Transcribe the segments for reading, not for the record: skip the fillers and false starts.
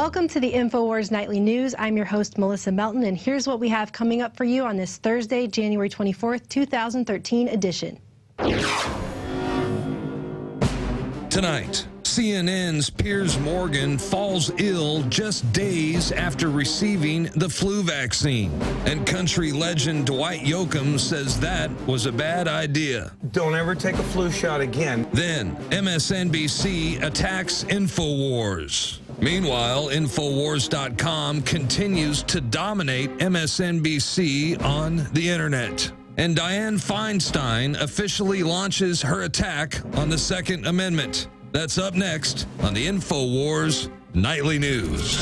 Welcome to the INFOWARS Nightly News. I'm your host, Melissa Melton, and here's what we have coming up for you on this Thursday, January 24th, 2013 edition. Tonight, CNN's Piers Morgan falls ill just days after receiving the flu vaccine. And country legend Dwight Yoakam says that was a bad idea. Don't ever take a flu shot again. Then, MSNBC attacks INFOWARS. Meanwhile, INFOWARS.com continues to dominate MSNBC on the internet. And Dianne Feinstein officially launches her attack on the Second Amendment. That's up next on the INFOWARS Nightly News.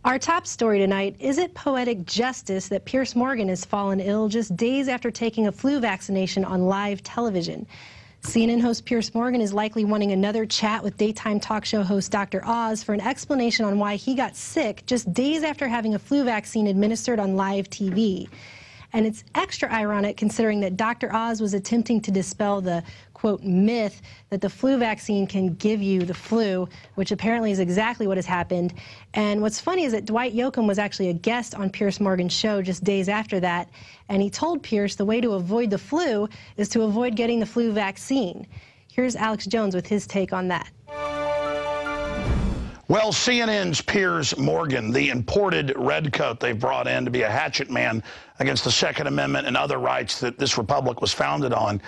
Our top story tonight, is it poetic justice that Piers Morgan has fallen ill just days after taking a flu vaccination on live television? CNN host Piers Morgan is likely wanting another chat with daytime talk show host Dr. Oz for an explanation on why he got sick just days after having a flu vaccine administered on live TV. And it's extra ironic considering that Dr. Oz was attempting to dispel the, quote, myth that the flu vaccine can give you the flu, which apparently is exactly what has happened. And what's funny is that Dwight Yoakam was actually a guest on Piers Morgan's show just days after that, and he told Piers the way to avoid the flu is to avoid getting the flu vaccine. Here's Alex Jones with his take on that. Well, CNN's Piers Morgan, the imported redcoat they've brought in to be a hatchet man against the Second Amendment and other rights that this republic was founded on,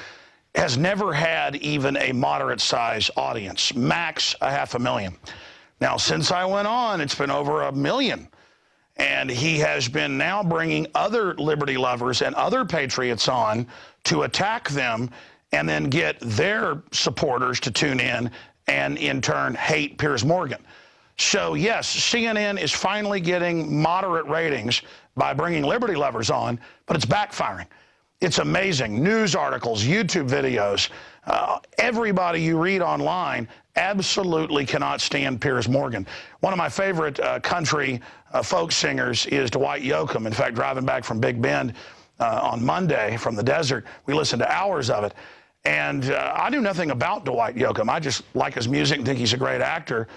has never had even a moderate-sized audience, max 500,000. Now, since I went on, it's been over 1 million. And he has been now bringing other liberty lovers and other patriots on to attack them and then get their supporters to tune in and, in turn, hate Piers Morgan. So, yes, CNN is finally getting moderate ratings by bringing liberty lovers on, but it's backfiring. It's amazing. News articles, YouTube videos, everybody you read online absolutely cannot stand Piers Morgan. One of my favorite country folk singers is Dwight Yoakam. In fact, driving back from Big Bend on Monday from the desert, we listened to hours of it. And I knew nothing about Dwight Yoakam. I just like his music and think he's a great actor.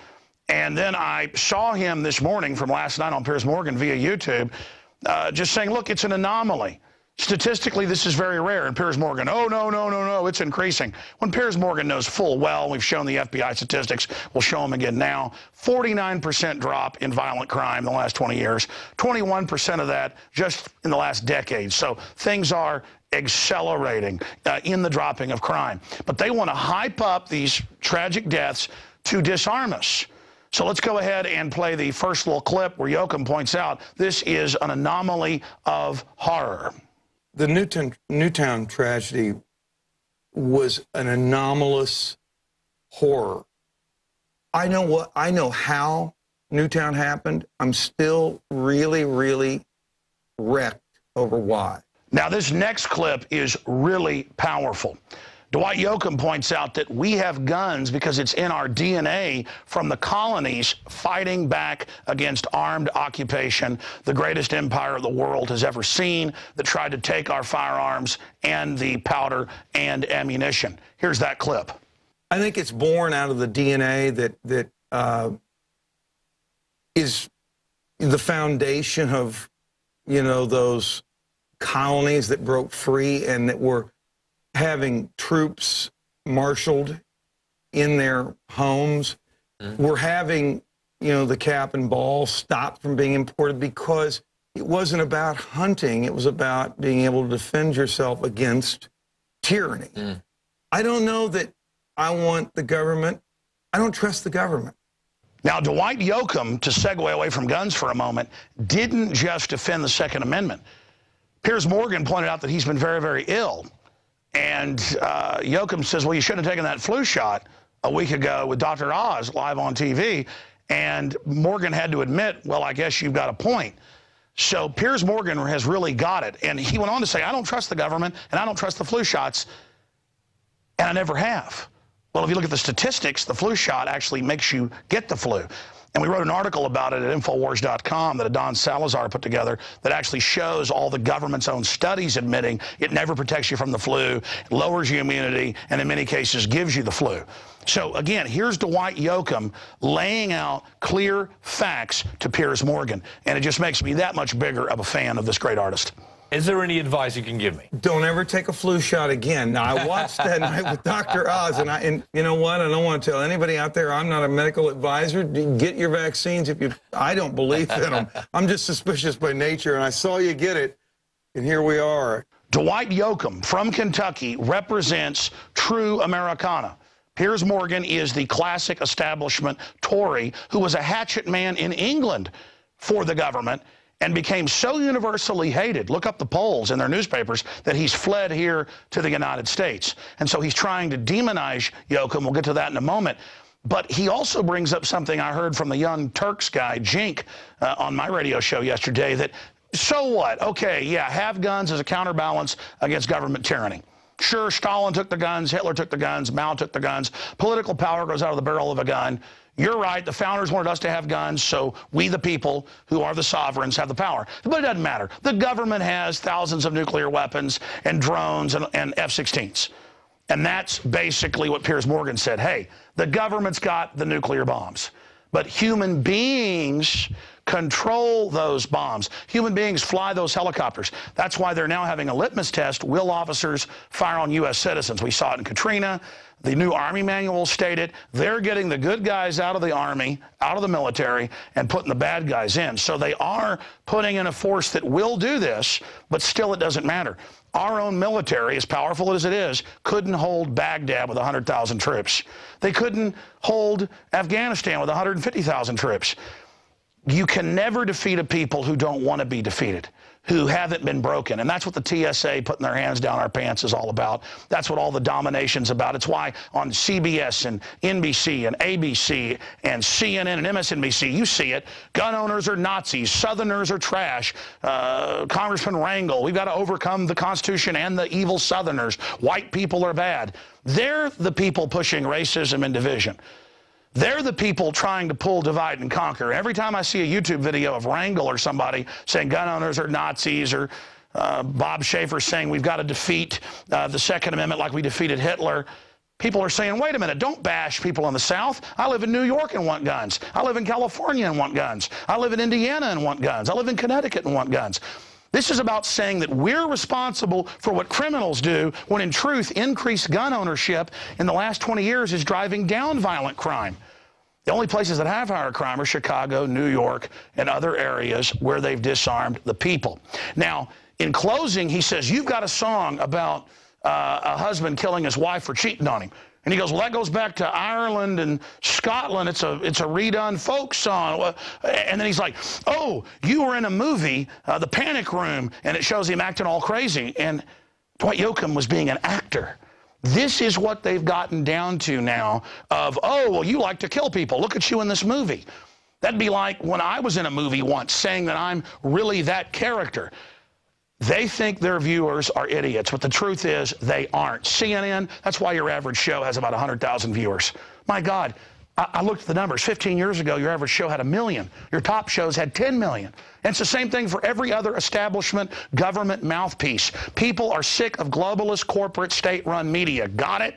And then I saw him this morning from last night on Piers Morgan via YouTube just saying, look, it's an anomaly. Statistically, this is very rare. And Piers Morgan, oh, no, it's increasing. When Piers Morgan knows full well, we've shown the FBI statistics, we'll show them again now, 49% drop in violent crime in the last 20 years, 21% of that just in the last decade. So things are accelerating in the dropping of crime. But they want to hype up these tragic deaths to disarm us. So let's go ahead and play the first little clip where Yoakam points out this is an anomaly of horror. The Newtown tragedy was an anomalous horror. I know how Newtown happened. I'm still really wrecked over why. Now, this next clip is really powerful. Dwight Yoakam points out that we have guns because it's in our DNA from the colonies fighting back against armed occupation, the greatest empire the world has ever seen, that tried to take our firearms and the powder and ammunition. Here's that clip. I think it's born out of the DNA that is the foundation of, you know, those colonies that broke free and that were having troops marshaled in their homes. We're having, you know, the cap and ball stopped from being imported because it wasn't about hunting. It was about being able to defend yourself against tyranny. I don't know that I want the government. I don't trust the government. Now, Dwight Yoakam, to segue away from guns for a moment, didn't just defend the Second Amendment. Piers Morgan pointed out that he's been very ill. And Yoakam says, well, you should have taken that flu shot a week ago with Dr. Oz live on TV. And Morgan had to admit, well, I guess you've got a point. So Piers Morgan has really got it. And he went on to say, I don't trust the government, and I don't trust the flu shots, and I never have. Well, if you look at the statistics, the flu shot actually makes you get the flu. And we wrote an article about it at INFOWARS.com that Don Salazar put together that actually shows all the government's own studies admitting it never protects you from the flu, lowers your immunity, and in many cases gives you the flu. So again, here's Dwight Yoakam laying out clear facts to Piers Morgan. And it just makes me that much bigger of a fan of this great artist. Is there any advice you can give me? Don't ever take a flu shot again. Now, I watched that night with Dr. Oz, and you know what? I don't want to tell anybody out there I'm not a medical advisor. Get your vaccines if you. I don't believe in them. I'm just suspicious by nature, and I saw you get it, and here we are. Dwight Yoakam from Kentucky represents true Americana. Piers Morgan is the classic establishment Tory who was a hatchet man in England for the government and became so universally hated, look up the polls in their newspapers, that he's fled here to the United States. And so he's trying to demonize Yoakam. We'll get to that in a moment. But he also brings up something I heard from the Young Turks guy, Jink, on my radio show yesterday, that so what? Okay, yeah, have guns as a counterbalance against government tyranny. Sure, Stalin took the guns, Hitler took the guns, Mao took the guns. Political power goes out of the barrel of a gun. You're right, the founders wanted us to have guns, so we the people, who are the sovereigns, have the power. But it doesn't matter. The government has thousands of nuclear weapons and drones and F-16s. And that's basically what Piers Morgan said. Hey, the government's got the nuclear bombs, but human beings control those bombs. Human beings fly those helicopters. That's why they're now having a litmus test. Will officers fire on U.S. citizens? We saw it in Katrina. The new Army manual stated they're getting the good guys out of the Army, out of the military, and putting the bad guys in. So they are putting in a force that will do this, but still it doesn't matter. Our own military, as powerful as it is, couldn't hold Baghdad with 100,000 troops. They couldn't hold Afghanistan with 150,000 troops. You can never defeat a people who don't want to be defeated, who haven't been broken. And that's what the TSA putting their hands down our pants is all about. That's what all the domination's about. It's why on CBS and NBC and ABC and CNN and MSNBC, you see it. Gun owners are Nazis. Southerners are trash. Congressman Rangel, we've got to overcome the Constitution and the evil Southerners. White people are bad. They're the people pushing racism and division. They're the people trying to pull, divide, and conquer. Every time I see a YouTube video of Rangel or somebody saying gun owners are Nazis, or Bob Schaefer saying we've got to defeat the Second Amendment like we defeated Hitler, people are saying, wait a minute, don't bash people in the South. I live in New York and want guns. I live in California and want guns. I live in Indiana and want guns. I live in Connecticut and want guns. This is about saying that we're responsible for what criminals do, when in truth, increased gun ownership in the last 20 years is driving down violent crime. The only places that have higher crime are Chicago, New York, and other areas where they've disarmed the people. Now, in closing, he says, you've got a song about a husband killing his wife for cheating on him. And he goes, well, that goes back to Ireland and Scotland. It's a redone folk song. And then he's like, oh, you were in a movie, The Panic Room, and it shows him acting all crazy. And Dwight Yoakam was being an actor. This is what they've gotten down to now of, oh, well, you like to kill people. Look at you in this movie. That'd be like when I was in a movie once saying that I'm really that character. They think their viewers are idiots, but the truth is they aren't. CNN, that's why your average show has about 100,000 viewers. My God, I looked at the numbers. 15 years ago, your average show had 1 million. Your top shows had 10 million. And it's the same thing for every other establishment government mouthpiece. People are sick of globalist, corporate, state-run media. Got it?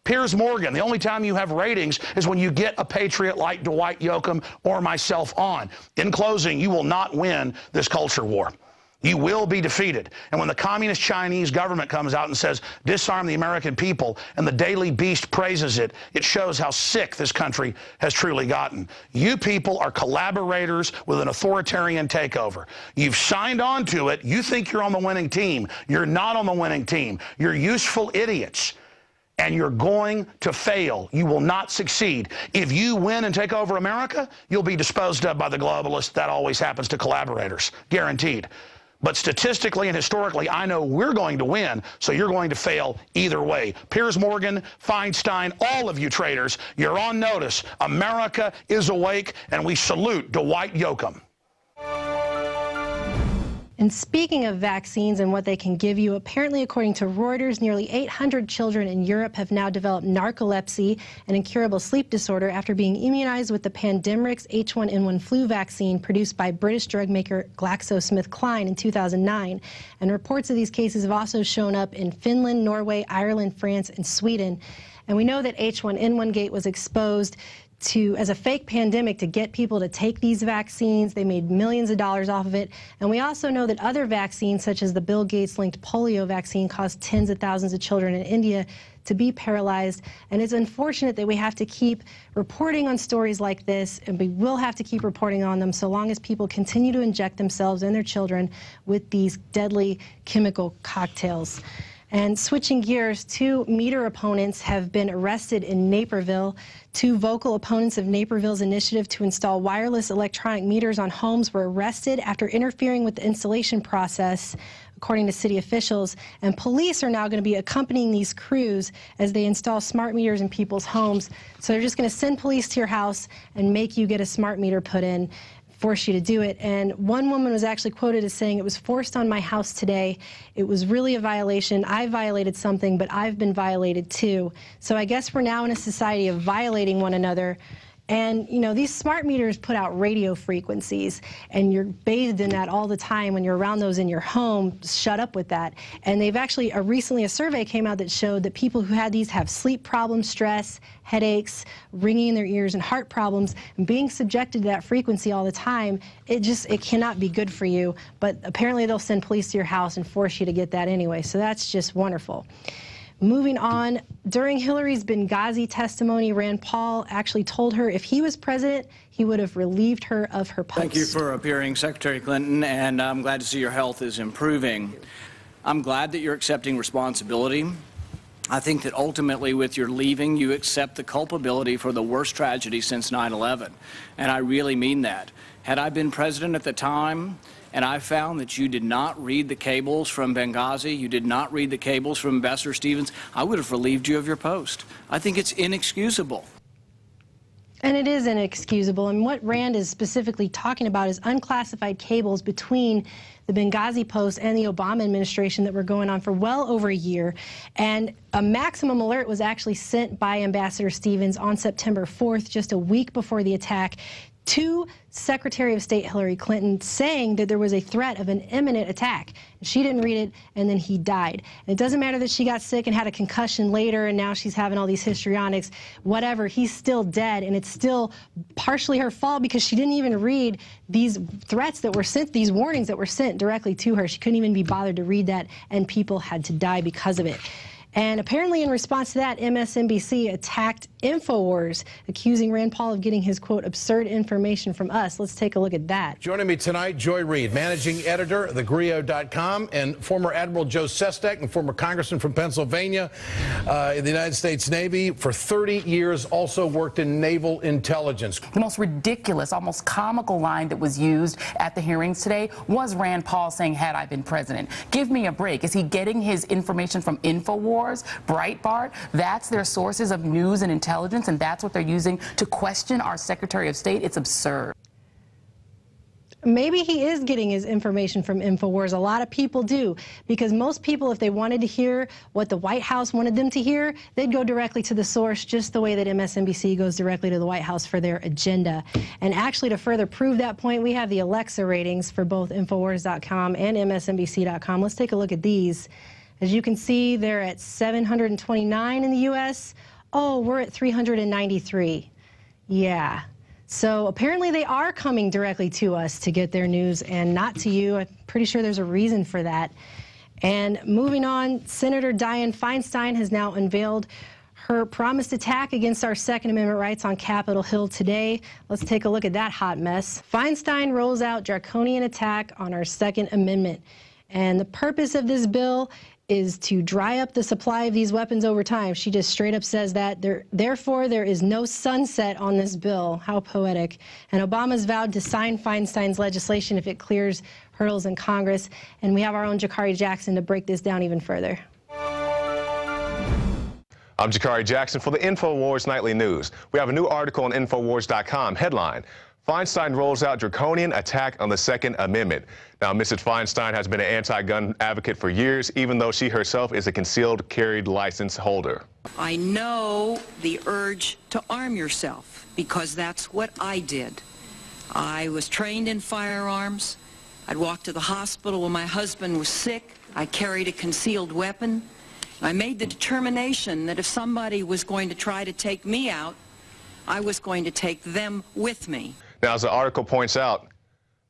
Piers Morgan, the only time you have ratings is when you get a patriot like Dwight Yoakam or myself on. In closing, you will not win this culture war. You will be defeated. And when the communist Chinese government comes out and says, disarm the American people, and the Daily Beast praises it, it shows how sick this country has truly gotten. You people are collaborators with an authoritarian takeover. You've signed on to it. You think you're on the winning team. You're not on the winning team. You're useful idiots. And you're going to fail. You will not succeed. If you win and take over America, you'll be disposed of by the globalists. That always happens to collaborators. Guaranteed. But statistically and historically, I know we're going to win, so you're going to fail either way. Piers Morgan, Feinstein, all of you traitors, you're on notice. America is awake, and we salute Dwight Yoakam. And speaking of vaccines and what they can give you, apparently, according to Reuters, nearly 800 children in Europe have now developed narcolepsy, an incurable sleep disorder, after being immunized with the Pandemrix H1N1 flu vaccine produced by British drug maker GlaxoSmithKline in 2009. And reports of these cases have also shown up in Finland, Norway, Ireland, France, and Sweden. And we know that H1N1 Gate was exposed as a fake pandemic to get people to take these vaccines. They made millions of dollars off of it. And we also know that other vaccines, such as the Bill Gates-linked polio vaccine, caused tens of thousands of children in India to be paralyzed. And it's unfortunate that we have to keep reporting on stories like this, and we will have to keep reporting on them so long as people continue to inject themselves and their children with these deadly chemical cocktails. And switching gears, 2 meter opponents have been arrested in Naperville. 2 vocal opponents of Naperville's initiative to install wireless electronic meters on homes were arrested after interfering with the installation process, according to city officials. And police are now going to be accompanying these crews as they install smart meters in people's homes. So they're just going to send police to your house and make you get a smart meter put in, force you to do it. And one woman was actually quoted as saying, "It was forced on my house today. It was really a violation. I violated something, but I've been violated too." So I guess we're now in a society of violating one another. And, you know, these smart meters put out radio frequencies, and you're bathed in that all the time when you're around those in your home. Shut up with that. And they've actually, recently a survey came out that showed that people who had these have sleep problems, stress, headaches, ringing in their ears, and heart problems. And being subjected to that frequency all the time, it cannot be good for you. But apparently they'll send police to your house and force you to get that anyway. So that's just wonderful. Moving on, during Hillary's Benghazi testimony, Rand Paul actually told her if he was president, he would have relieved her of her post. Thank you for appearing, Secretary Clinton, and I'm glad to see your health is improving. I'm glad that you're accepting responsibility. I think that ultimately with your leaving, you accept the culpability for the worst tragedy since 9/11, and I really mean that. Had I been president at the time, and I found that you did not read the cables from Benghazi, you did not read the cables from Ambassador Stevens, I would have relieved you of your post. I think it's inexcusable. And it is inexcusable. And what Rand is specifically talking about is unclassified cables between the Benghazi Post and the Obama administration that were going on for well over a year. And a maximum alert was actually sent by Ambassador Stevens on September 4th, just a week before the attack, to Secretary of State Hillary Clinton, saying that there was a threat of an imminent attack. She didn't read it, and then he died. And it doesn't matter that she got sick and had a concussion later, and now she's having all these histrionics. Whatever, he's still dead, and it's still partially her fault because she didn't even read these threats that were sent, these warnings that were sent directly to her. She couldn't even be bothered to read that, and people had to die because of it. And apparently in response to that, MSNBC attacked INFOWARS, accusing Rand Paul of getting his, quote, absurd information from us. Let's take a look at that. Joining me tonight, Joy Reid, managing editor of thegrio.com, and former Admiral Joe Sestak, and former congressman from Pennsylvania in the United States Navy. For 30 years, also worked in naval intelligence. The most ridiculous, almost comical line that was used at the hearings today was Rand Paul saying, "Had I been president." Give me a break. Is he getting his information from INFOWARS? Breitbart? That's their sources of news and intelligence, and that's what they're using to question our Secretary of State. It's absurd. Maybe he is getting his information from INFOWARS. A lot of people do, because most people, if they wanted to hear what the White House wanted them to hear, they'd go directly to the source, just the way that MSNBC goes directly to the White House for their agenda. And actually, to further prove that point, we have the Alexa ratings for both INFOWARS.com and MSNBC.com. Let's take a look at these. As you can see, they're at 729 in the U.S. Oh, we're at 393. Yeah. So apparently they are coming directly to us to get their news and not to you. I'm pretty sure there's a reason for that. And moving on, Senator Dianne Feinstein has now unveiled her promised attack against our Second Amendment rights on Capitol Hill today. Let's take a look at that hot mess. Feinstein rolls out draconian attack on our Second Amendment. And the purpose of this bill is to dry up the supply of these weapons over time. She just straight up says that. Therefore, there is no sunset on this bill. How poetic. And Obama's vowed to sign Feinstein's legislation if it clears hurdles in Congress. And we have our own Jakari Jackson to break this down even further. I'm Jakari Jackson for the INFOWARS Nightly News. We have a new article on INFOWARS.com. Headline: Feinstein rolls out draconian attack on the Second Amendment. Now, Mrs. Feinstein has been an anti-gun advocate for years, even though she herself is a concealed carry license holder. I know the urge to arm yourself because that's what I did. I was trained in firearms. I'd walk to the hospital when my husband was sick. I carried a concealed weapon. I made the determination that if somebody was going to try to take me out, I was going to take them with me. Now, as the article points out,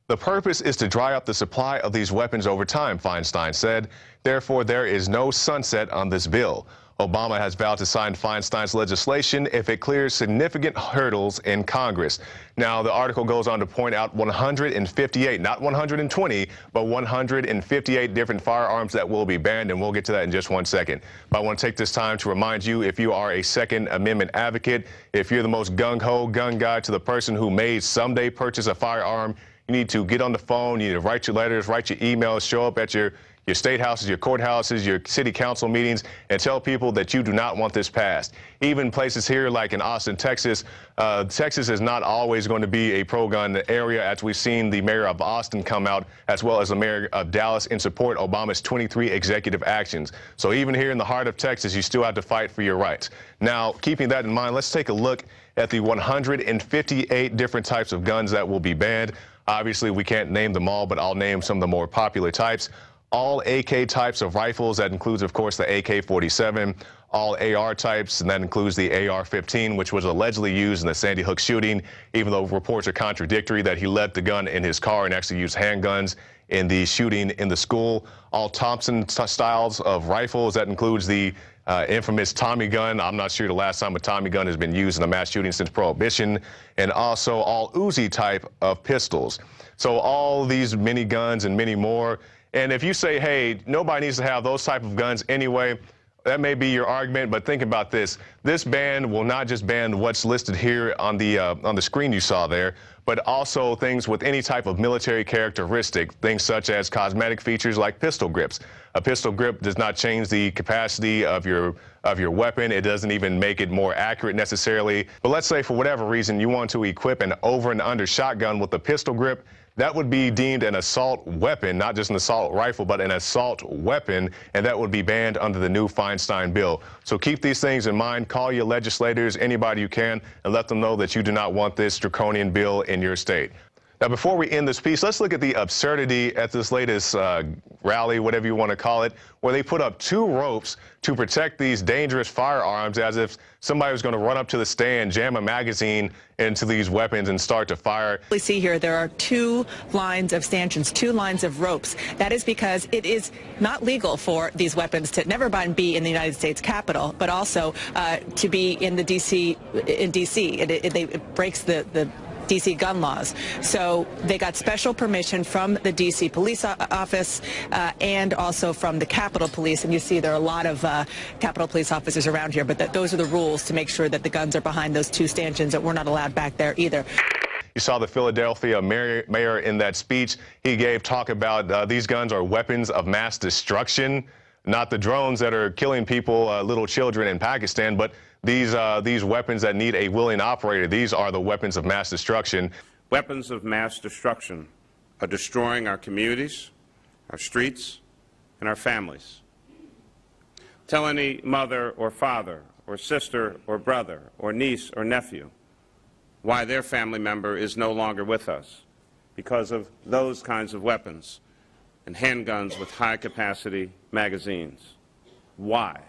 the purpose is to dry up the supply of these weapons over time, Feinstein said. Therefore, there is no sunset on this bill. Obama has vowed to sign Feinstein's legislation if it clears significant hurdles in Congress. Now, the article goes on to point out 158, not 120, but 158 different firearms that will be banned, and we'll get to that in just 1 second. But I want to take this time to remind you, if you are a Second Amendment advocate, if you're the most gung-ho gun guy to the person who may someday purchase a firearm, you need to get on the phone, you need to write your letters, write your emails, show up at your state houses, your courthouses, your city council meetings, and tell people that you do not want this passed. Even places here like in Austin, Texas, Texas is not always going to be a pro-gun area, as we've seen the mayor of Austin come out, as well as the mayor of Dallas, in support of Obama's 23 executive actions. So even here in the heart of Texas, you still have to fight for your rights. Now, keeping that in mind, let's take a look at the 158 different types of guns that will be banned. Obviously, we can't name them all, but I'll name some of the more popular types. All AK types of rifles, that includes, of course, the AK-47, all AR types, and that includes the AR-15, which was allegedly used in the Sandy Hook shooting, even though reports are contradictory that he left the gun in his car and actually used handguns in the shooting in the school. All Thompson styles of rifles, that includes the infamous Tommy gun. I'm not sure the last time a Tommy gun has been used in a mass shooting since Prohibition, and also all Uzi type of pistols. So all these mini guns and many more. And if you say, hey, nobody needs to have those type of guns anyway, that may be your argument, but think about this. This ban will not just ban what's listed here on the screen you saw there, but also things with any type of military characteristic, things such as cosmetic features like pistol grips. A pistol grip does not change the capacity of your weapon. It doesn't even make it more accurate necessarily. But let's say for whatever reason you want to equip an over and under shotgun with a pistol grip. That would be deemed an assault weapon, not just an assault rifle, but an assault weapon, and that would be banned under the new Feinstein bill. So keep these things in mind. Call your legislators, anybody you can, and let them know that you do not want this draconian bill in your state. Now, before we end this piece, let's look at the absurdity at this latest rally, whatever you want to call it, where they put up 2 ropes to protect these dangerous firearms, as if somebody was going to run up to the stand, jam a magazine into these weapons and start to fire. We see here there are 2 lines of stanchions, 2 lines of ropes. That is because it is not legal for these weapons to never mind be in the United States Capitol, but also to be in the D.C. It breaks the D.C. gun laws. So they got special permission from the D.C. police office and also from the Capitol Police. And you see there are a lot of Capitol Police officers around here, but those are the rules to make sure that the guns are behind those 2 stanchions, that we're not allowed back there either. You saw the Philadelphia mayor in that speech. He gave talk about these guns are weapons of mass destruction, not the drones that are killing people, little children in Pakistan, but these weapons that need a willing operator. These are the weapons of mass destruction. Weapons of mass destruction are destroying our communities, our streets, and our families. Tell any mother or father or sister or brother or niece or nephew why their family member is no longer with us because of those kinds of weapons and handguns with high-capacity magazines. Why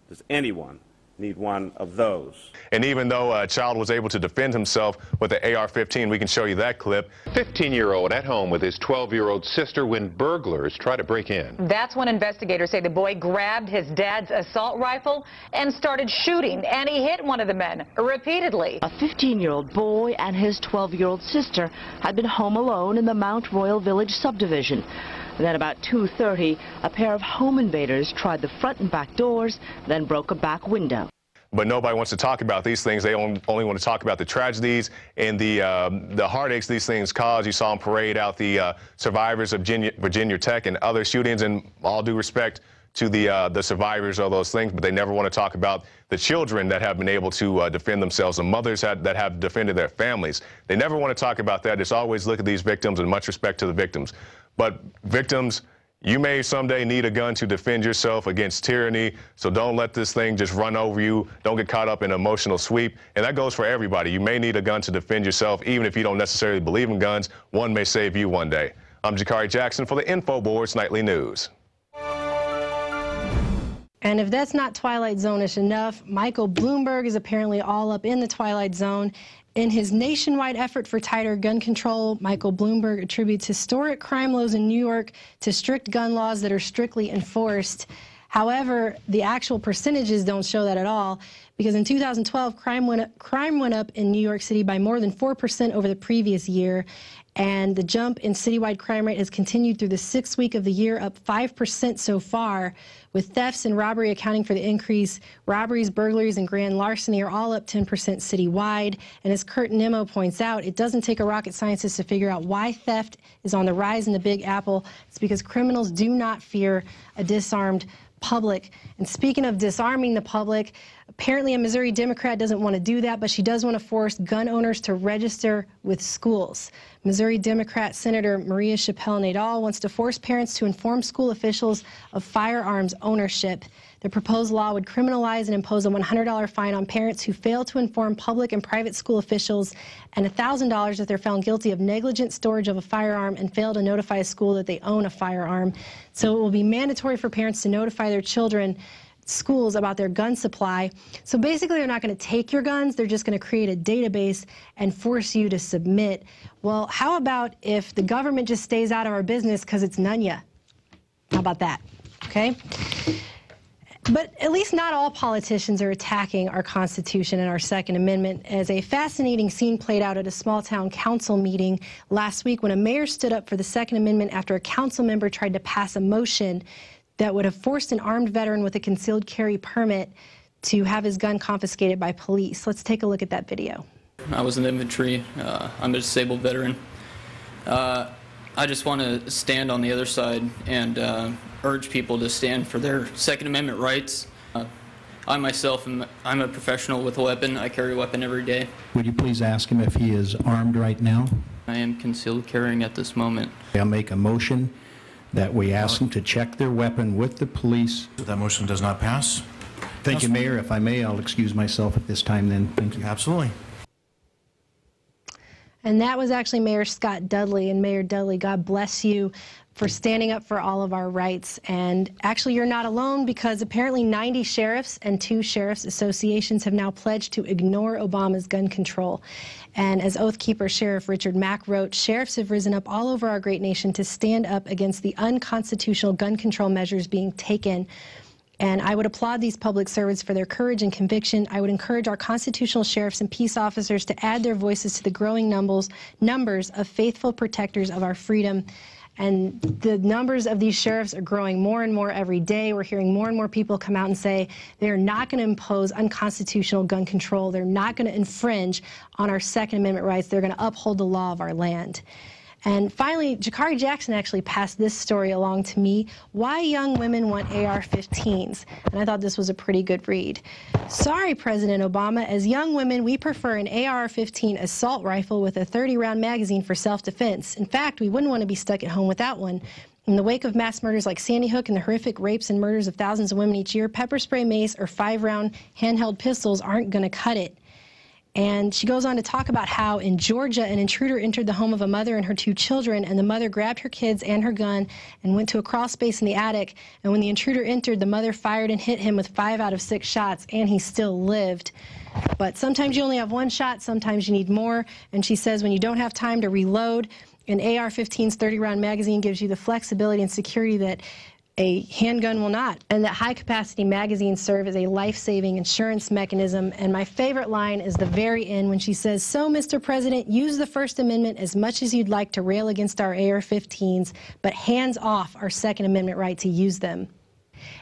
does anyone need one of those? And even though a child was able to defend himself with the AR-15, we can show you that clip. 15-year-old at home with his 12-year-old sister when burglars try to break in. That's when investigators say the boy grabbed his dad's assault rifle and started shooting, and he hit one of the men repeatedly. A 15-year-old boy and his 12-year-old sister had been home alone in the Mount Royal Village subdivision. Then about 2:30, a pair of home invaders tried the front and back doors, then broke a back window. But nobody wants to talk about these things. They only want to talk about the tragedies and the heartaches these things cause. You saw them parade out the survivors of Virginia Tech and other shootings, and all due respect to the survivors of those things, but they never want to talk about the children that have been able to defend themselves, the mothers that have defended their families. They never want to talk about that. It's always look at these victims, and much respect to the victims. But victims, you may someday need a gun to defend yourself against tyranny, so don't let this thing just run over you. Don't get caught up in an emotional sweep. And that goes for everybody. You may need a gun to defend yourself, even if you don't necessarily believe in guns. One may save you one day. I'm Jakari Jackson for the InfoWars Nightly News. And if that's not Twilight Zone-ish enough, Michael Bloomberg is apparently all up in the Twilight Zone. In his nationwide effort for tighter gun control, Michael Bloomberg attributes historic crime lows in New York to strict gun laws that are strictly enforced. However, the actual percentages don't show that at all, because in 2012, crime went up in New York City by more than 4% over the previous year, and the jump in citywide crime rate has continued through the 6th week of the year, up 5% so far, with thefts and robbery accounting for the increase. Robberies, burglaries, and grand larceny are all up 10% citywide. And as Kurt Nimmo points out, it doesn't take a rocket scientist to figure out why theft is on the rise in the Big Apple. It's because criminals do not fear a disarmed public. And speaking of disarming the public, apparently a Missouri Democrat doesn't want to do that, but she does want to force gun owners to register with schools. Missouri Democrat Senator Maria Chappelle-Nadal wants to force parents to inform school officials of firearms ownership. The proposed law would criminalize and impose a $100 fine on parents who fail to inform public and private school officials, and $1,000 if they're found guilty of negligent storage of a firearm and fail to notify a school that they own a firearm. So it will be mandatory for parents to notify their children, schools, about their gun supply. So basically they're not going to take your guns, they're just going to create a database and force you to submit. Well, how about if the government just stays out of our business because it's none ya? How about that? Okay? But at least not all politicians are attacking our Constitution and our Second Amendment, as a fascinating scene played out at a small-town council meeting last week when a mayor stood up for the Second Amendment after a council member tried to pass a motion that would have forced an armed veteran with a concealed carry permit to have his gun confiscated by police. Let's take a look at that video. I was in the infantry. I'm a disabled veteran. I just want to stand on the other side and urge people to stand for their Second Amendment rights. I myself, I'm a professional with a weapon. I carry a weapon every day. Would you please ask him if he is armed right now? I am concealed carrying at this moment. I'll make a motion that we ask them to check their weapon with the police. That motion does not pass. Thank you, Mayor. If I may, I'll excuse myself at this time then. Thank you. Absolutely. And that was actually Mayor Scott Dudley. And Mayor Dudley, God bless you for standing up for all of our rights. And actually, you're not alone, because apparently 90 sheriffs and 2 sheriffs associations have now pledged to ignore Obama's gun control. And as Oath Keeper Sheriff Richard Mack wrote, sheriffs have risen up all over our great nation to stand up against the unconstitutional gun control measures being taken. And I would applaud these public servants for their courage and conviction. I would encourage our constitutional sheriffs and peace officers to add their voices to the growing numbers of faithful protectors of our freedom. And the numbers of these sheriffs are growing more and more every day. We're hearing more and more people come out and say they're not going to impose unconstitutional gun control. They're not going to infringe on our Second Amendment rights. They're going to uphold the law of our land. And finally, Jakari Jackson actually passed this story along to me, Why Young Women Want AR-15s. And I thought this was a pretty good read. Sorry, President Obama, as young women, we prefer an AR-15 assault rifle with a 30-round magazine for self-defense. In fact, we wouldn't want to be stuck at home without one. In the wake of mass murders like Sandy Hook and the horrific rapes and murders of thousands of women each year, pepper spray, mace, or 5-round handheld pistols aren't going to cut it. And she goes on to talk about how in Georgia, an intruder entered the home of a mother and her 2 children, and the mother grabbed her kids and her gun and went to a crawl space in the attic. And when the intruder entered, the mother fired and hit him with 5 out of 6 shots, and he still lived. But sometimes you only have 1 shot, sometimes you need more. And she says when you don't have time to reload, an AR-15's 30-round magazine gives you the flexibility and security that a handgun will not, and that high-capacity magazines serve as a life-saving insurance mechanism. And my favorite line is the very end when she says, so, Mr. President, use the First Amendment as much as you'd like to rail against our AR-15s, but hands off our Second Amendment right to use them.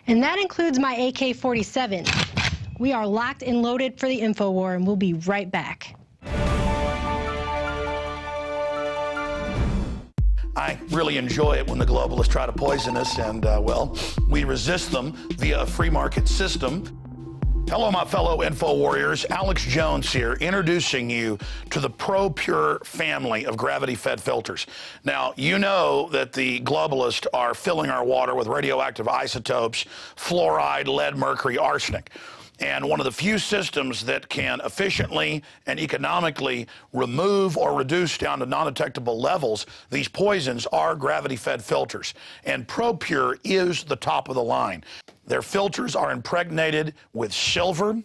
And that includes my AK-47. We are locked and loaded for the InfoWar, and we'll be right back. I really enjoy it when the globalists try to poison us, and, well, we resist them via a free market system. Hello, my fellow Info Warriors. Alex Jones here, introducing you to the ProPure family of gravity-fed filters. Now, you know that the globalists are filling our water with radioactive isotopes, fluoride, lead, mercury, arsenic. And one of the few systems that can efficiently and economically remove or reduce down to non-detectable levels these poisons are gravity-fed filters. And ProPure is the top of the line. Their filters are impregnated with silver,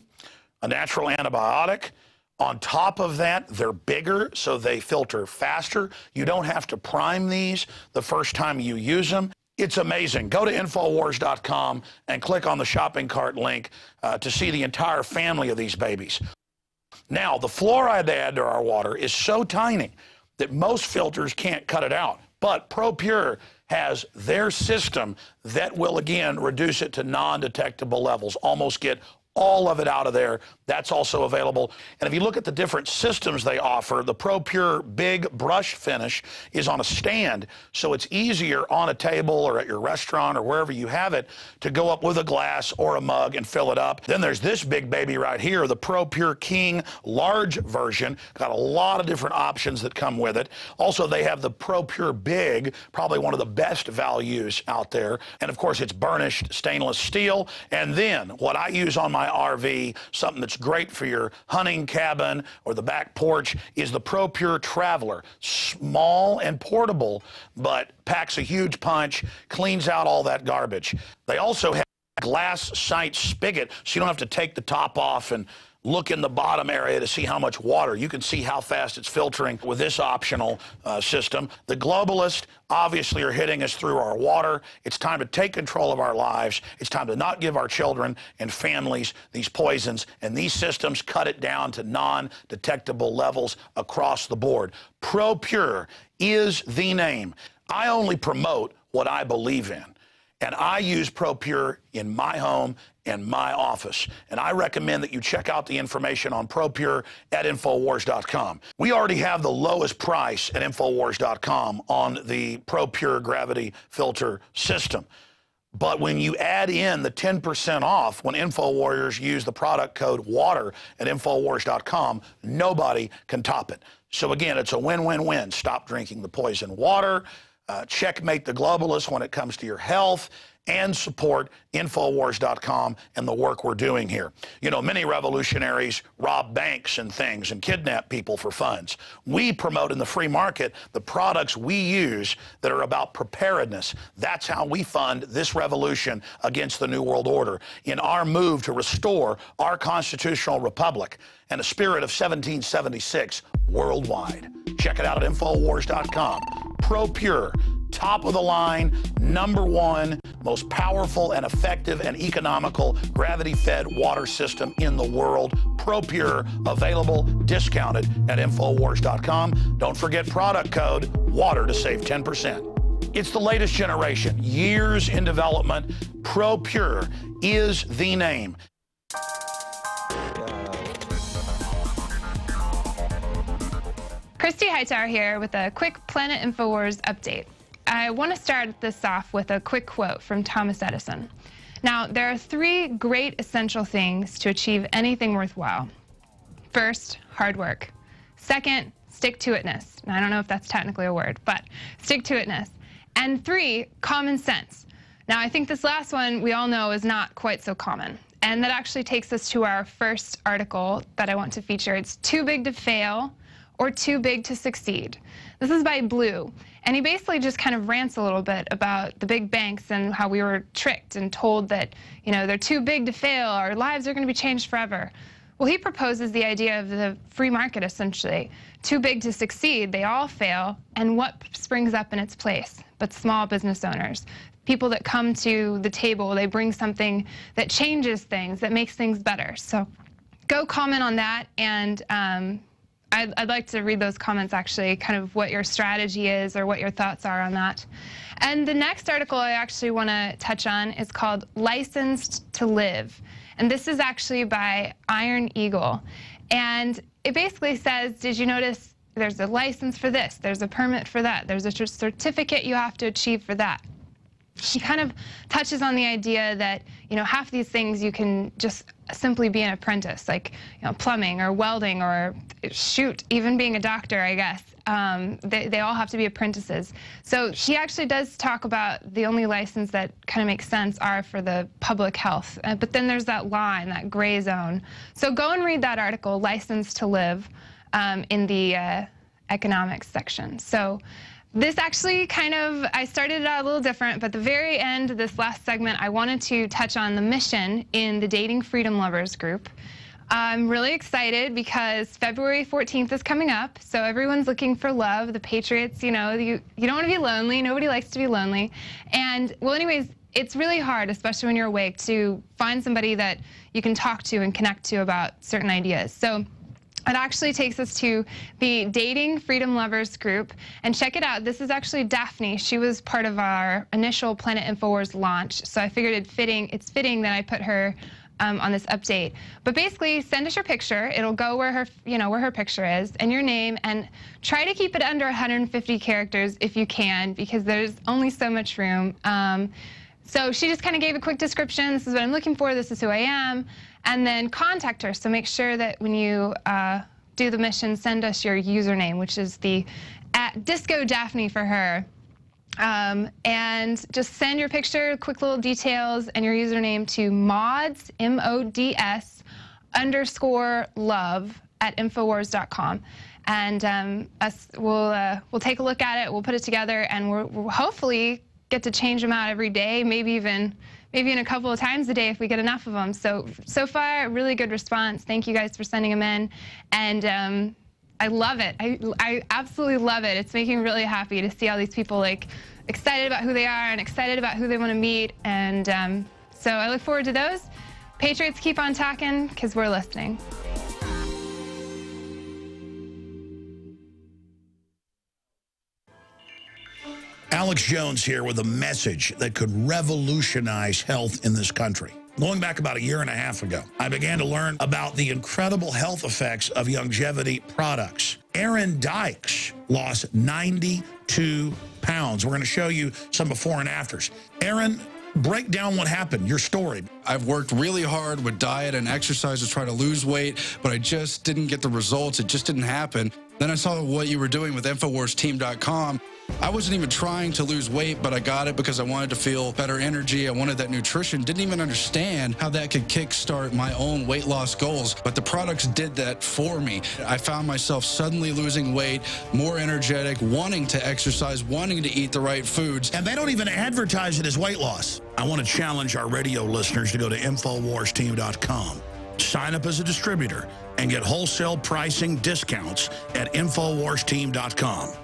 a natural antibiotic. On top of that, they're bigger, so they filter faster. You don't have to prime these the first time you use them. It's amazing. Go to INFOWARS.com and click on the shopping cart link to see the entire family of these babies. Now, the fluoride they add to our water is so tiny that most filters can't cut it out. But ProPure has their system that will, again, reduce it to non-detectable levels, almost get all of it out of there. That's also available. And if you look at the different systems they offer, the ProPure Big Brush Finish is on a stand, so it's easier on a table or at your restaurant or wherever you have it to go up with a glass or a mug and fill it up. Then there's this big baby right here, the ProPure King large version. Got a lot of different options that come with it. Also, they have the ProPure Big, probably one of the best values out there. And of course, it's burnished stainless steel. And then what I use on my RV, something that's great for your hunting cabin or the back porch, is the ProPure Traveler. Small and portable, but packs a huge punch, cleans out all that garbage. They also have a glass sight spigot, so you don't have to take the top off and look in the bottom area to see how much water. You can see how fast it's filtering with this optional system. The globalists obviously are hitting us through our water. It's time to take control of our lives. It's time to not give our children and families these poisons, and these systems cut it down to non-detectable levels across the board. ProPure is the name. I only promote what I believe in. And I use ProPure in my home and my office. And I recommend that you check out the information on ProPure at InfoWars.com. We already have the lowest price at InfoWars.com on the ProPure gravity filter system. But when you add in the 10% off when InfoWarriors use the product code WATER at InfoWars.com, nobody can top it. So again, it's a win-win-win. Stop drinking the poison water. Checkmate the globalists when it comes to your health, and support InfoWars.com and the work we're doing here. You know, many revolutionaries rob banks and things and kidnap people for funds. We promote in the free market the products we use that are about preparedness. That's how we fund this revolution against the New World Order in our move to restore our constitutional republic and the spirit of 1776 worldwide. Check it out at InfoWars.com. ProPure, top of the line, #1, most powerful and effective and economical gravity-fed water system in the world. ProPure, available, discounted at InfoWars.com. Don't forget product code WATER to save 10%. It's the latest generation, years in development. ProPure is the name. Christy Hightower here with a quick Planet InfoWars update. I want to start this off with a quick quote from Thomas Edison. Now, there are 3 great essential things to achieve anything worthwhile. First, hard work. Second, stick-to-itness. I don't know if that's technically a word, but stick-to-itness. And 3, common sense. Now, I think this last one we all know is not quite so common. And that actually takes us to our first article that I want to feature. It's Too Big to Fail or Too Big to Succeed. This is by Blue, and he basically just kind of rants a little bit about the big banks and how we were tricked and told that, you know, they're too big to fail, our lives are going to be changed forever. Well, he proposes the idea of the free market, essentially. Too big to succeed, they all fail, and what springs up in its place? But small business owners. People that come to the table, they bring something that changes things, that makes things better. So go comment on that, and I'd like to read those comments, actually, kind of what your strategy is or what your thoughts are on that. And the next article I actually want to touch on is called Licensed to Live. And this is actually by Iron Eagle. And it basically says, did you notice there's a license for this, there's a permit for that, there's a certificate you have to achieve for that. She kind of touches on the idea that, you know, half these things you can just simply be an apprentice, like, you know, plumbing or welding or shoot, even being a doctor, I guess. They all have to be apprentices. So she actually does talk about the only license that kind of makes sense are for the public health. But then there's that line, that gray zone. So go and read that article, License to Live, in the economics section. So this actually kind of, I started it out a little different, but the very end of this last segment, I wanted to touch on the mission in the Dating Freedom Lovers group. I'm really excited because February 14th is coming up, so everyone's looking for love. The Patriots, you know, you don't want to be lonely. Nobody likes to be lonely. And, well, anyways, it's really hard, especially when you're awake, to find somebody that you can talk to and connect to about certain ideas. So it actually takes us to the Dating Freedom Lovers group, and check it out. This is actually Daphne. She was part of our initial Planet InfoWars launch, so I figured it's fitting that I put her on this update. But basically, send us your picture. It'll go where her, you know, where her picture is, and your name, and try to keep it under 150 characters if you can, because there's only so much room. So she just kind of gave a quick description. This is what I'm looking for. This is who I am. And then contact her. So make sure that when you do the mission, send us your username, which is the @Disco Daphne for her. And just send your picture, quick little details, and your username to mods, MODS, _love @infowars.com. And we'll take a look at it. We'll put it together, and we'll hopefully get to change them out every day, maybe even a couple of times a day if we get enough of them. So far, really good response. Thank you guys for sending them in, and I love it. I absolutely love it. It's making me really happy to see all these people like excited about who they are and excited about who they want to meet, and so I look forward to those. Patriots, keep on talking, because we're listening. Alex Jones here with a message that could revolutionize health in this country. Going back about 1.5 years ago, I began to learn about the incredible health effects of longevity products. Aaron Dykes lost 92 pounds. We're going to show you some before and afters. Aaron, break down what happened, your story. I've worked really hard with diet and exercise to try to lose weight, but I just didn't get the results. It just didn't happen. Then I saw what you were doing with InfoWarsTeam.com. I wasn't even trying to lose weight, but I got it because I wanted to feel better energy. I wanted that nutrition. Didn't even understand how that could kickstart my own weight loss goals, but the products did that for me. I found myself suddenly losing weight, more energetic, wanting to exercise, wanting to eat the right foods. And they don't even advertise it as weight loss. I want to challenge our radio listeners to go to InfoWarsTeam.com. Sign up as a distributor and get wholesale pricing discounts at InfoWarsTeam.com.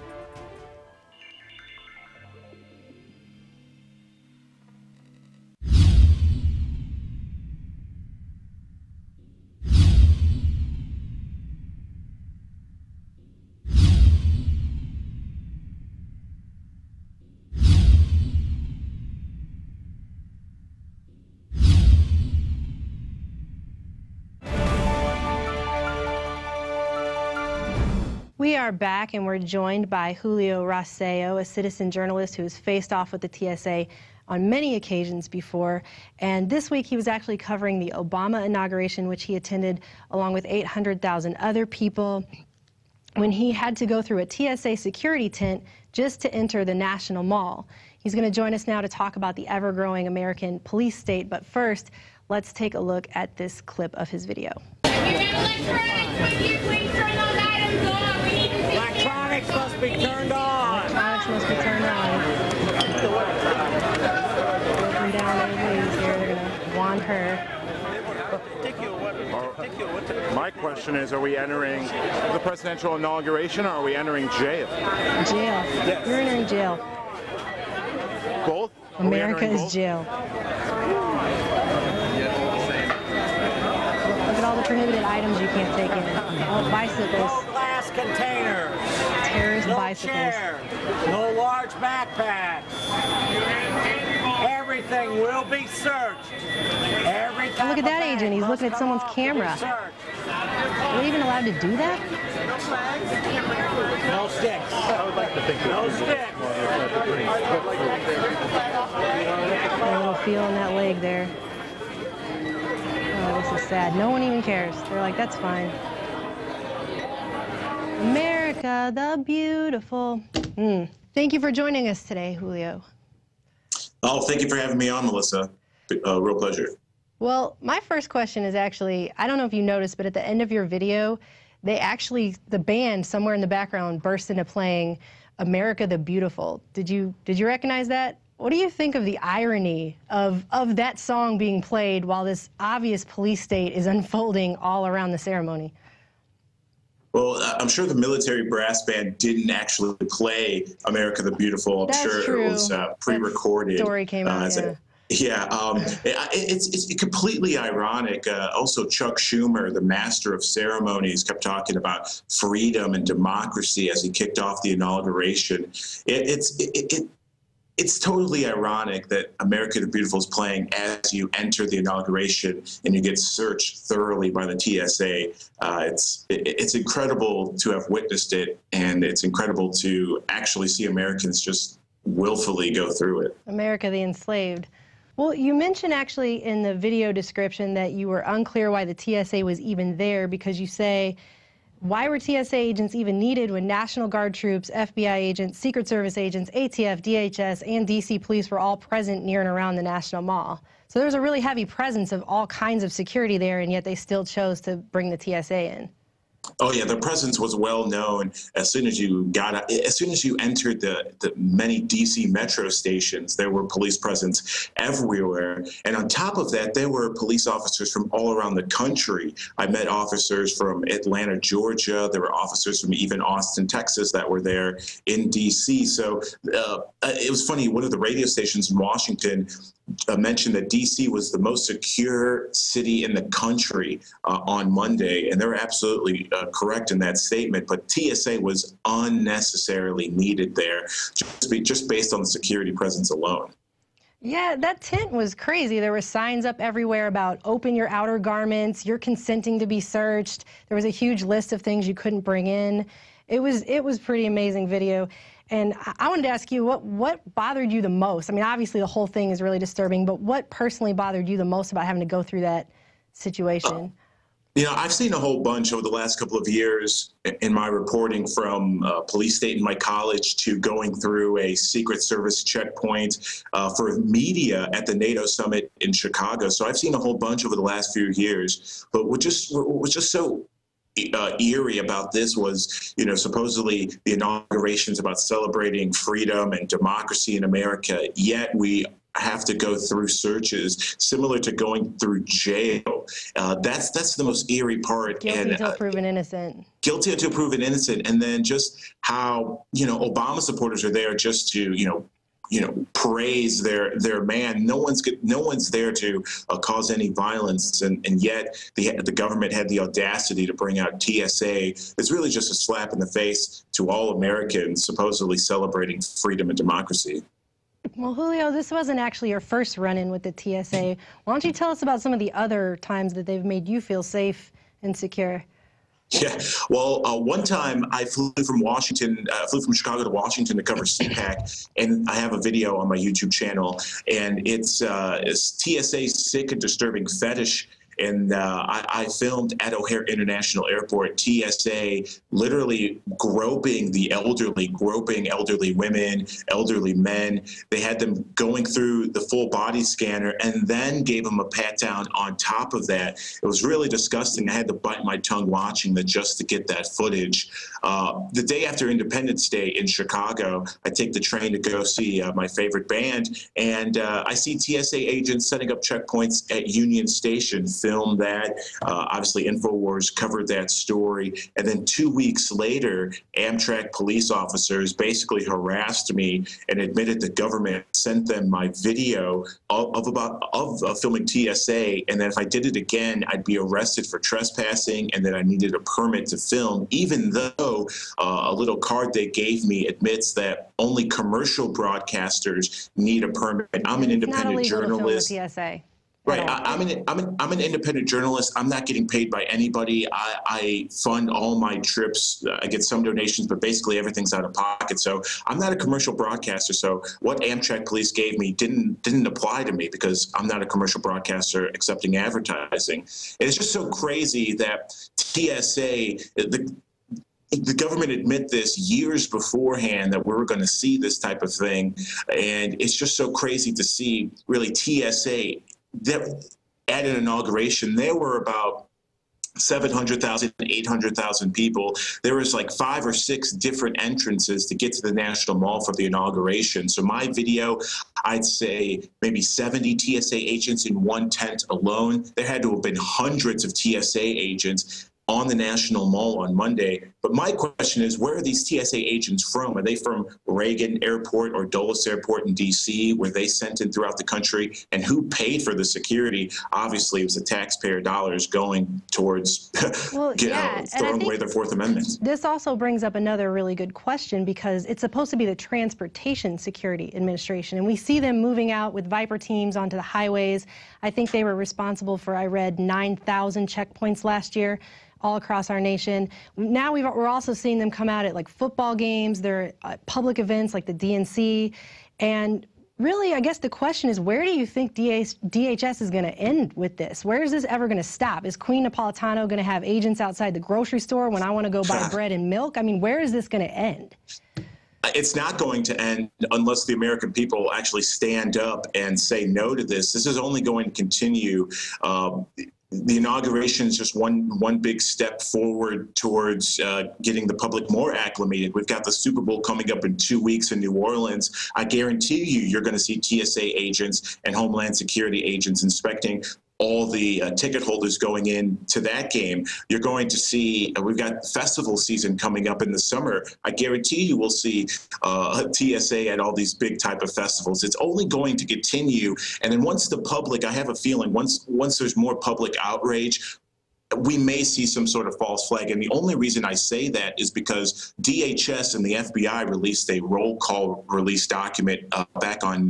We are back, and we're joined by Julio Rosseo, a citizen journalist who has faced off with the TSA on many occasions before. And this week he was actually covering the Obama inauguration, which he attended along with 800,000 other people, when he had to go through a TSA security tent just to enter the National Mall. He's going to join us now to talk about the ever-growing American police state. But first, let's take a look at this clip of his video. Electronics must be turned on. Electronics must be turned on. Looking down everybody's here. They're going to wand her. My question is, are we entering the presidential inauguration, or are we entering jail? Jail. Yes. You're entering jail. Both? America is both? jail. Look at all the prohibited items you can't take in. Oh, bicycles. No glass containers. Terrorist no bicycles. Chairs. No large backpacks. Everything will be searched. Oh, look at that agent. He's looking at someone's camera. Are we even allowed to do that? No sticks. I would like to think no sticks. A little feel in that leg there. Oh, this is sad. No one even cares. They're like, that's fine. America the beautiful. Thank you for joining us today, Julio. Oh, thank you for having me on, Melissa. Real pleasure. Well, my first question is actually, I don't know if you noticed, but at the end of your video, the band somewhere in the background burst into playing America the Beautiful. Did you recognize that? What do you think of the irony of that song being played while this obvious police state is unfolding all around the ceremony? Well, I'm sure the military brass band didn't actually play America the Beautiful. I'm sure it was pre-recorded. Story came out, it's completely ironic. Also, Chuck Schumer, the master of ceremonies, kept talking about freedom and democracy as he kicked off the inauguration. It's totally ironic that America the Beautiful is playing as you enter the inauguration and you get searched thoroughly by the TSA. It's incredible to have witnessed it, and it's incredible to actually see Americans just willfully go through it. America the enslaved. Well, you mentioned actually in the video description that you were unclear why the TSA was even there, because you say, why were TSA agents even needed when National Guard troops, FBI agents, Secret Service agents, ATF, DHS, and DC police were all present near and around the National Mall? So there's a really heavy presence of all kinds of security there, and yet they still chose to bring the TSA in. Oh yeah, their presence was well known. As soon as you entered the many DC metro stations, there were police presence everywhere. And on top of that, there were police officers from all around the country. I met officers from Atlanta, Georgia. There were officers from even Austin, Texas that were there in DC. So it was funny, one of the radio stations in Washington mentioned that DC was the most secure city in the country on Monday, and they're absolutely correct in that statement. But TSA was unnecessarily needed there, just based on the security presence alone. Yeah, that tent was crazy. There were signs up everywhere about open your outer garments, you're consenting to be searched. There was a huge list of things you couldn't bring in. It was pretty amazing video. And I wanted to ask you, what bothered you the most? I mean, obviously the whole thing is really disturbing, but what personally bothered you the most about having to go through that situation? You know, I've seen a whole bunch over the last couple of years in my reporting, from police state in my college to going through a Secret Service checkpoint for media at the NATO summit in Chicago. So I've seen a whole bunch over the last few years. But what was just so eerie about this was, you know, supposedly the inauguration's about celebrating freedom and democracy in America, yet we have to go through searches similar to going through jail. That's the most eerie part. Guilty until proven innocent. Guilty until proven innocent. And then just how, you know, Obama supporters are there just to, you know, praise their man. No one's there to cause any violence, and yet the government had the audacity to bring out TSA. It's really just a slap in the face to all Americans supposedly celebrating freedom and democracy. Well, Julio, this wasn't actually your first run-in with the TSA. Why don't you tell us about some of the other times that they've made you feel safe and secure? Yeah, well, one time I flew from Chicago to Washington to cover CPAC, and I have a video on my YouTube channel, and it's TSA's Sick and Disturbing Fetish. And I filmed at O'Hare International Airport, TSA literally groping elderly women, elderly men. They had them going through the full body scanner and then gave them a pat down on top of that. It was really disgusting. I had to bite my tongue watching that just to get that footage. The day after Independence Day in Chicago, I take the train to go see my favorite band, and I see TSA agents setting up checkpoints at Union Station. Filmed that. Obviously, INFOWARS covered that story. And then 2 weeks later, Amtrak police officers basically harassed me and admitted the government sent them my video of filming TSA. And then if I did it again, I'd be arrested for trespassing, and then I needed a permit to film, even though a little card they gave me admits that only commercial broadcasters need a permit. I'm an independent journalist. Not illegal to film with TSA. Right. I'm an independent journalist. I'm not getting paid by anybody. I fund all my trips. I get some donations, but basically everything's out of pocket. So I'm not a commercial broadcaster. So what Amtrak police gave me didn't apply to me because I'm not a commercial broadcaster accepting advertising. And it's just so crazy that TSA, the government admit this years beforehand that we were going to see this type of thing. And it's just so crazy to see really TSA at an inauguration. There were about 700,000, 800,000 people. There was like 5 or 6 different entrances to get to the National Mall for the inauguration. So my video, I'd say maybe 70 TSA agents in one tent alone. There had to have been hundreds of TSA agents on the National Mall on Monday. But my question is, where are these TSA agents from? Are they from Reagan Airport or Dulles Airport in D.C.? Were they sent in throughout the country? And who paid for the security? Obviously, it was the taxpayer dollars going towards throwing away their Fourth Amendment. This also brings up another really good question, because it's supposed to be the Transportation Security Administration, and we see them moving out with Viper teams onto the highways. I think they were responsible for, I read, 9,000 checkpoints last year all across our nation. Now we're also seeing them come out at like football games. They're at public events like the DNC. And really, I guess the question is, where do you think DHS is going to end with this? Where is this ever going to stop? Is Queen Napolitano going to have agents outside the grocery store when I want to go buy bread and milk? I mean, where is this going to end? It's not going to end unless the American people actually stand up and say no to this. This is only going to continue. The inauguration is just one big step forward towards getting the public more acclimated. We've got the Super Bowl coming up in 2 weeks in New Orleans. I guarantee you're going to see TSA agents and Homeland Security agents inspecting all the ticket holders going into that game. You're going to see, we've got festival season coming up in the summer. I guarantee you will see TSA at all these big type of festivals. It's only going to continue. And then once the public, I have a feeling, once there's more public outrage, we may see some sort of false flag. And the only reason I say that is because DHS and the FBI released a roll call release document back on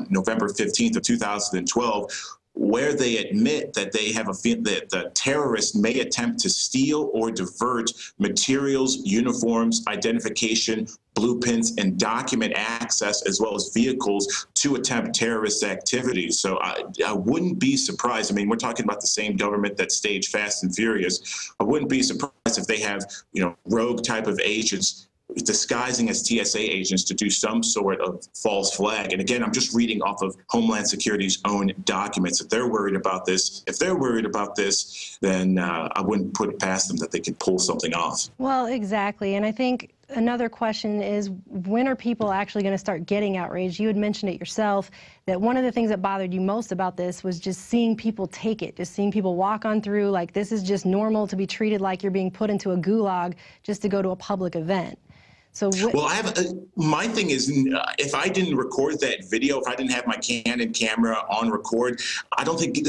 November 15th of 2012, where they admit that they have a feeling that the terrorists may attempt to steal or divert materials, uniforms, identification, blueprints, and document access, as well as vehicles, to attempt terrorist activities. So I wouldn't be surprised. I mean, we're talking about the same government that staged Fast and Furious. I wouldn't be surprised if they have, rogue type of agents disguising as TSA agents to do some sort of false flag. And again, I'm just reading off of Homeland Security's own documents. If they're worried about this, then I wouldn't put it past them that they could pull something off. Well, exactly. And I think another question is, when are people actually going to start getting outraged? You had mentioned it yourself, that one of the things that bothered you most about this was just seeing people take it, just seeing people walk on through like this is just normal, to be treated like you're being put into a gulag just to go to a public event. So well, my thing is, if I didn't record that video, if I didn't have my Canon camera on record, I don't think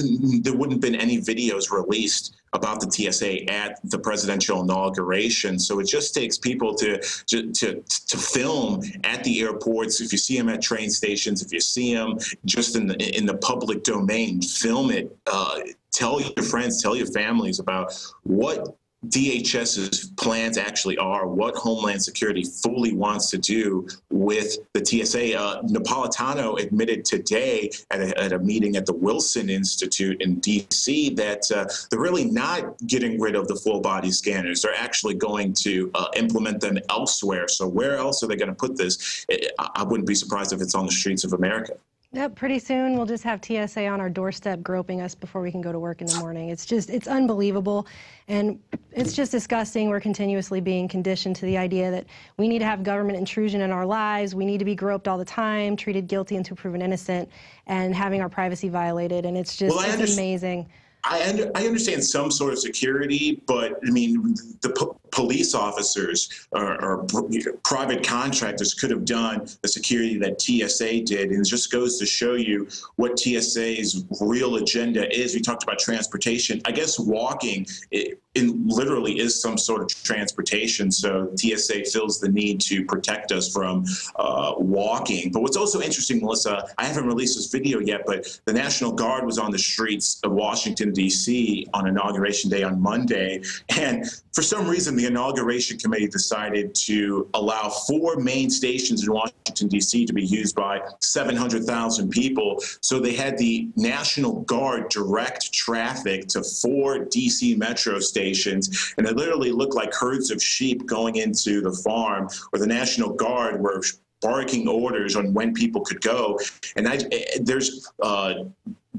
there wouldn't have been any videos released about the TSA at the presidential inauguration. So it just takes people to film at the airports. If you see them at train stations, if you see them just in the public domain, film it. Tell your friends, tell your families about what DHS's plans actually are, what Homeland Security fully wants to do with the TSA. Napolitano admitted today at a meeting at the Wilson Institute in D.C. that they're really not getting rid of the full-body scanners. They're actually going to implement them elsewhere. So where else are they going to put this? I wouldn't be surprised if it's on the streets of America. Yep, pretty soon we'll just have TSA on our doorstep groping us before we can go to work in the morning. It's unbelievable, and it's just disgusting. We're continuously being conditioned to the idea that we need to have government intrusion in our lives, we need to be groped all the time, treated guilty until proven innocent, and having our privacy violated, and it's just it's amazing. I understand some sort of security, but I mean, the police officers or private contractors could have done the security that TSA did. And it just goes to show you what TSA's real agenda is. We talked about transportation. I guess walking it literally is some sort of transportation. So TSA feels the need to protect us from walking. But what's also interesting, Melissa, I haven't released this video yet, but the National Guard was on the streets of Washington, D.C. on Inauguration Day on Monday. And for some reason, the Inauguration Committee decided to allow 4 main stations in Washington, D.C. to be used by 700,000 people. So they had the National Guard direct traffic to 4 D.C. metro stations, and it literally looked like herds of sheep going into the farm, where the National Guard were barking orders on when people could go. And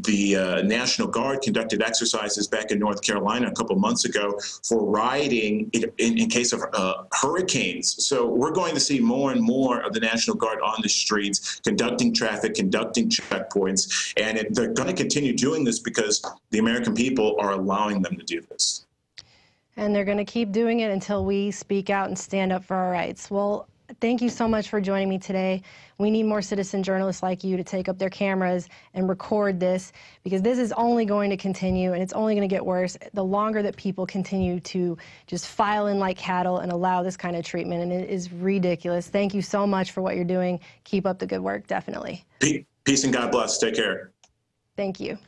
the National Guard conducted exercises back in North Carolina a couple months ago for rioting in case of hurricanes. So we're going to see more and more of the National Guard on the streets, conducting traffic, conducting checkpoints, and they're going to continue doing this because the American people are allowing them to do this. And they're going to keep doing it until we speak out and stand up for our rights. Well, thank you so much for joining me today. We need more citizen journalists like you to take up their cameras and record this, because this is only going to continue, and it's only going to get worse the longer that people continue to just file in like cattle and allow this kind of treatment, and it is ridiculous. Thank you so much for what you're doing. Keep up the good work, definitely. Peace and God bless. Take care. Thank you.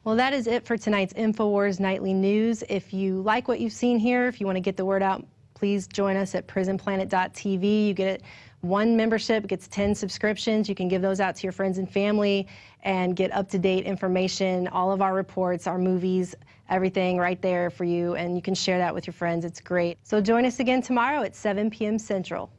Well, that is it for tonight's INFOWARS Nightly News. If you like what you've seen here, if you want to get the word out, please join us at PrisonPlanet.tv. You get 1 membership, gets 10 subscriptions. You can give those out to your friends and family and get up-to-date information, all of our reports, our movies, everything right there for you, and you can share that with your friends. It's great. So join us again tomorrow at 7 p.m. Central.